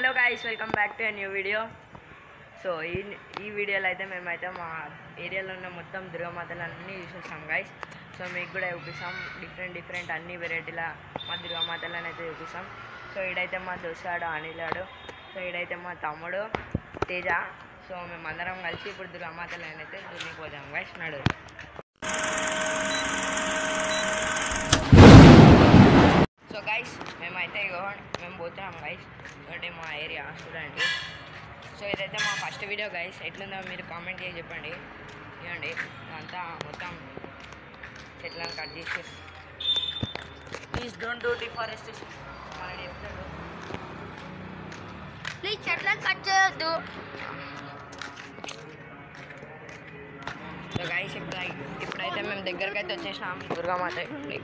Hello guys, welcome back to a new video. So ఈ వీడియోలో అయితే మేమైతే మా ఏరియాలో ఉన్న మొత్తం దుర్గామాతలన్నీ చూసేస్తాం గైస్. సో మీకు కూడా చూపిస్తాం డిఫరెంట్ అన్ని వెరైటీల మా దుర్గామాతలను అయితే చూపిస్తాం. సో ఈడైతే మా దోస్తాడు అనిలాడు, సో ఈడైతే మా తమ్ముడు తేజ. సో మేమందరం కలిసి ఇప్పుడు దుర్గామాతలను అయితే చూడడానికి పోతాం గైస్. నడు. సో గైస్ మేమైతే మేము పోతున్నాం గైస్. ఒకటి మా ఏరియా చూడండి. సో ఇదైతే మా ఫస్ట్ వీడియో గైస్. ఎట్లుందో మీరు కామెంట్ చేసి చెప్పండి. ఇవ్వండి అంతా మొత్తం చెట్లను కట్ చేసి, ప్లీజ్ డోంట్ డూ డిఫారెస్టేషన్ అని చెప్తాడు. ప్లీజ్ చెట్లను కట్ చేయొద్దు. సో గైస్ ఇప్పుడైతే మేము దగ్గరికి అయితే వచ్చేసినాం దుర్గామాత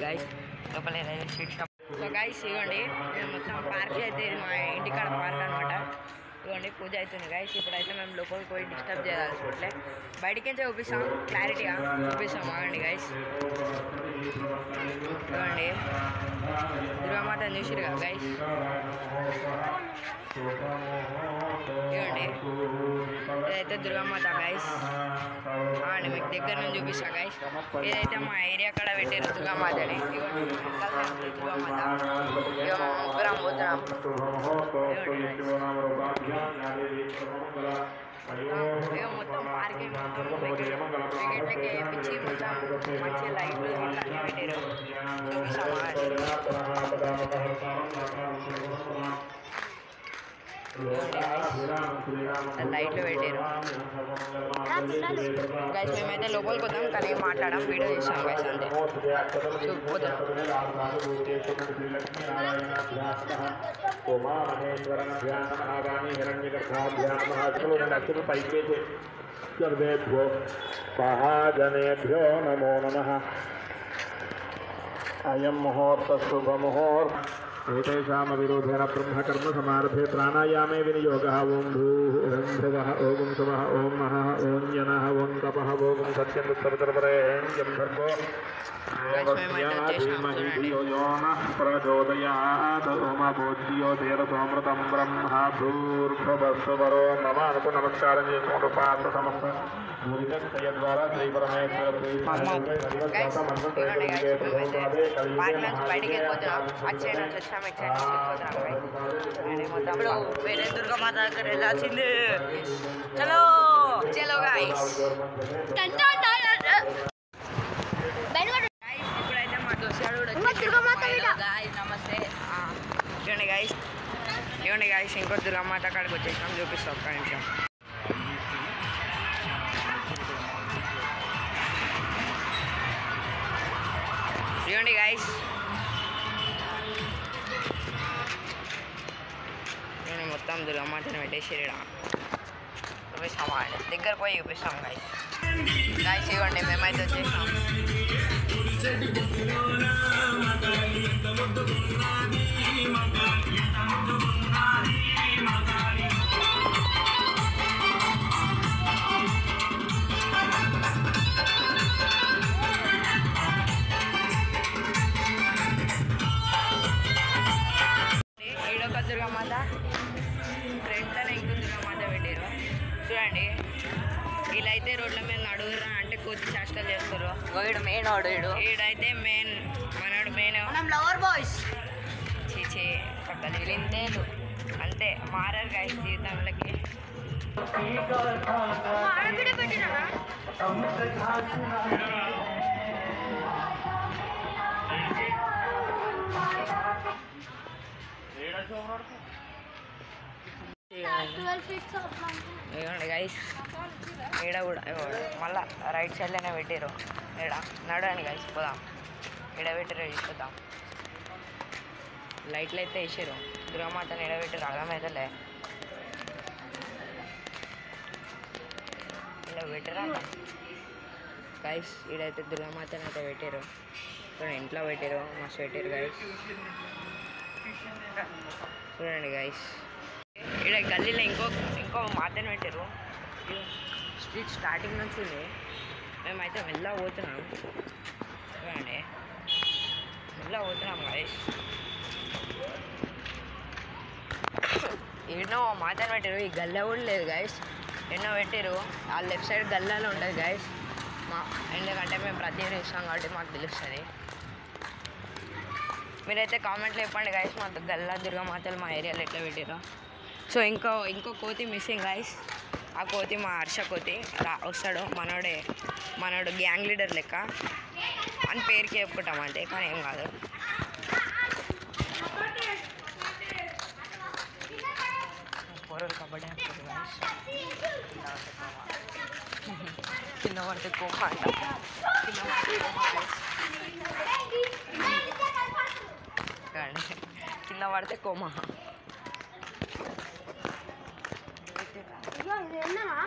గైస్. లోపల ఏదైతే స్ట్రీట్ షాప్. సో గైస్ ఇవ్వండి మేము మొత్తం పార్క్ అయితే, ఇది మా ఇంటికాడ పార్క్ అనమాట. ఇవ్వండి పూజ అవుతుంది గైస్. ఇప్పుడైతే మేము లోపలికి పోయి డిస్టర్బ్ చేయాల్సి బయటికి నుంచి చూపిస్తాం, క్లారిటీగా చూపిస్తాం. ఆగండి గైస్. ఇవ్వండి దుర్గామాత చూసిరు కదా గైస్. ఇవ్వండి ఇదైతే దుర్గామాత గైస్. అండి మీకు దగ్గర నుంచి చూపిస్తా గైస్. ఏదైతే మా ఏరియా కాడ పెట్టారు దుర్గామాతని. ఇవ్వండి దుర్గామాత. ఇక ముగ్గురం పోతున్నాం. ఇక మొత్తం పార్కింగ్ టికెట్లకి వేయించి మొత్తం మంచి లైట్లు ఇట్లా అన్నీ పెట్టారు. లైట్లు పెట్టారు గైస్. మేమైతే లోపలికి పోతాం కానీ మాట్లాడడం, వీడియో చేస్తాం గైస్ అంతే. చూపుతాం. జనేభ్యో నమో నమః. అయం ముహూర్త శుభ ముహూర్త. ఏతేషాం విరోధేన బ్రహ్మకర్మ సమారభే ప్రాణాయామే వినియోగः. ఓం భూః ఓం భువః ఓం శువః ఓం మహః ఓం జనః ఓం తపః ఓం సత్యం ఉత్తరతరపరేణ్యం భర్గో ధీమహి ధియో యో నః ప్రచోదయాత్. ఓమభూజ్యో ధీరసోమృతం బ్రహ్మ భూర్భువస్సువరో మమ. అనుకు నమస్కారం చేసుకుంటూ పాత్ర సమస్త ద్వారా శ్రీ పరమేశ్వర వేరే దుర్గామాత దగ్గర వెళ్ళాల్సిందే. చలో చలో గైస్. ఇప్పుడైతే మా దోస్తాడు గైస్. నమస్తే. ఇవ్వండి గైస్, ఇవ్వండి గైస్ ఇంకో దుర్గామాత కాడికి వచ్చేసాం. చూపిస్తాం ఒక్క నిమిషం. ఇవ్వండి గైస్, నేను మొత్తం దుర్గామాతను పెట్టేసి చూపిస్తాం. దగ్గర పోయి చూపిస్తాం గైస్. గైస్ ఇవ్వండి మేమైతే వచ్చేసాం. ఈడొక దుర్గామాత, ఫ్రంట్లోనే ఇంకో దుర్గామాత పెట్టారు చూడండి. వీళ్ళైతే రోడ్ల మీద నడుగురా అంటే కూర్చి చేష్టలు చేస్తారు. వీడు మెయిన్ వాడు, వీడైతే మెయిన్ మనోడు మెయిన్. లవర్ బాయ్స్ చీచే పక్కన వీళ్ళింతేలు అంతే, మారారు గైస్ జీవితంలోకి. ఇవ్వండి గైస్ ఈడ కూడా మళ్ళా రైట్ సైడ్లోనే పెట్టారు. ఈడ నడవండి గైస్ పోదాం. ఈడ పెట్టారు తీసుకుందాం. లైట్లు అయితే వేసారు. దుర్గామాతని ఈడ పెట్టారు అర్థమవుతలే. ఇలా పెట్టారా గైస్. ఈడైతే దుర్గామాతని అయితే పెట్టారు. చూడండి ఇంట్లో పెట్టారు, మస్తు పెట్టారు గైస్. చూడండి గైస్ ఇక్కడ గల్లీలో ఇంకో మాతని పెట్టారు. స్ట్రీట్ స్టార్టింగ్ నుంచి ఉంది. మేమైతే మెల్లగా పోతున్నాం చూడండి. మెల్లగా పోతున్నాం గైస్. ఎన్నో మాతను పెట్టారు, ఈ గల్ల కూడా లేదు గైస్, ఎన్నో పెట్టారు. ఆ లెఫ్ట్ సైడ్ గల్లాలో ఉంటుంది గైస్. ఎందుకంటే మేము ప్రతి చూస్తాం కాబట్టి మాకు తెలుస్తుంది. మీరైతే కామెంట్లో చెప్పండి గైస్, మా గల్లా దుర్గామాతలు మా ఏరియాలో ఎట్లా పెట్టారో. సో ఇంకో కోతి మిస్సింగ్ గైస్. ఆ కోతి మా హర్ష కోతి వస్తాడు, మనోడు గ్యాంగ్ లీడర్ లెక్క అని పేరుకి చెప్పుకుంటాం అంతే, కానీ ఏం కాదు. పొరలు కబడ్డీ ఆడుతుంది గైస్. కింద పడితే కోమ అంట, కింద పడితే కోమ.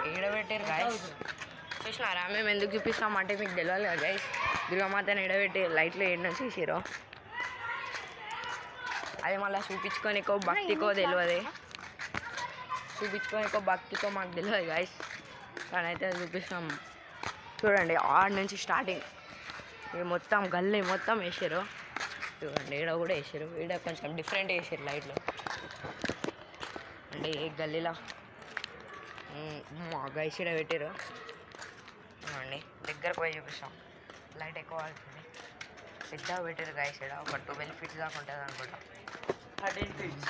ఈడబెట్టారు గైస్, చూసినారా? మేము ఎందుకు చూపిస్తామంటే మీకు తెలియాలి కదా గైస్, దుర్గామాతని ఈడబెట్టి లైట్లో ఏడు చేసిరో అది మళ్ళీ చూపించుకోనికో భక్తికో తెలియదు, చూపించుకోనికో భక్తికో మాకు తెలియదు గైస్, కానీ అయితే చూపిస్తాం. చూడండి ఆడ నుంచి స్టార్టింగ్ ఇది మొత్తం గల్లీ మొత్తం వేసారు. చూడండి ఈడ కూడా వేసారు, ఈడ కొంచెం డిఫరెంట్ వేసారు లైట్లు. అంటే ఏ గల్లీలో మా గైస్ ఈడ పెట్టారు. చూడండి దగ్గరకు పోయి చూపిస్తాం, లైట్ ఎక్కువ అవుతుంది. పెద్దగా పెట్టారు గైస్, ఈడ ఒక 12 feet దాకా ఉంటుంది అనుకుంటా, 13 feet.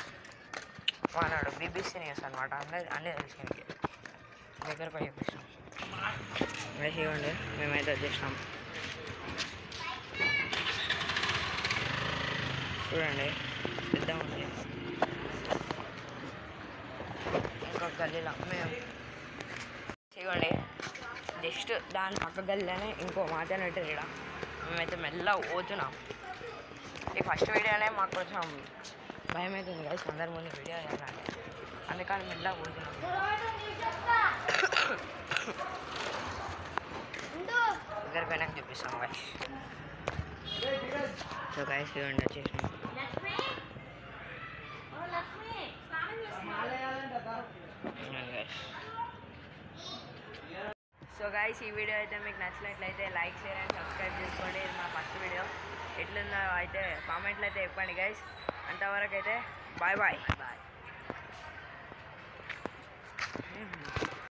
వాడు BBC న్యూస్ అనమాట, అన్నీ తెలుసు మీకు. దగ్గరకు పోయి చూపిస్తాం గైస్. ఇవ్వండి మేమైతే వచ్చేసినాం. చూడండి పెద్దగా ఉంది. ఇంకొక గల్లీలో మేము ఇవ్వండి జస్ట్ దాని పక్క గల్లీలోనే ఇంకో మాతను పెట్టారు ఇక్కడ. మేమైతే మెల్లగా పోతున్నాం. ఈ ఫస్ట్ వీడియోనే మాకు కొంచెం భయం అవుతుంది కదా, అందరి ముందు వీడియో చేయాలంటే, అందుకని మెల్లగా పోతున్నాం. దగ్గరికి వెనక్కి చూపిస్తాం గైస్. సో గైస్ ఇవ్వండి వచ్చేసినాం. సో గైస్ ఈ వీడియో అయితే మీకు నచ్చినట్లయితే లైక్, షేర్ అండ్ సబ్స్క్రైబ్ చేసుకోండి. ఇది మా ఫస్ట్ వీడియో, ఎట్లుందో అయితే కామెంట్లో అయితే చెప్పండి గైస్. అంతవరకు అయితే బాయ్ బాయ్.